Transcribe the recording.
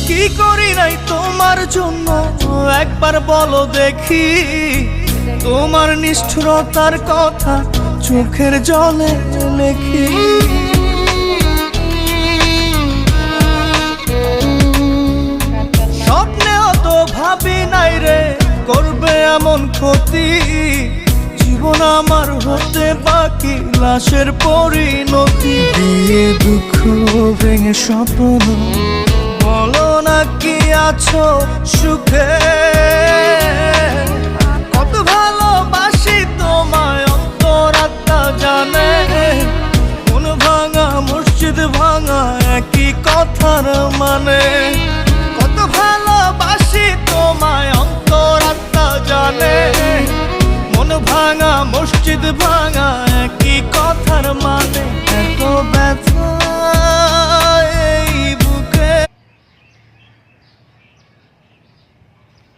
কি করি নাই তোমার জন্য একবার বলো দেখি, তোমার নিষ্ঠুরতার কথা চোখের জলে লেখি। স্বপ্নেও তো ভাবি নাই রে করবে এমন ক্ষতি, জীবন আমার হতে বাকি লাশের পরিণতি। দিয়ে দুঃখ ভেঙে স্বপ্ন বলো না কি আছো সুখে, কত ভালোবাসি তোমায় অন্তরাত্মা জানে। মন ভাঙা মসজিদ ভাঙা একই কথার মানে, কত ভালোবাসি তোমায় অন্তরাত্মা জানে। মন ভাঙা মসজিদ ভাঙা একই কথার মানে, এত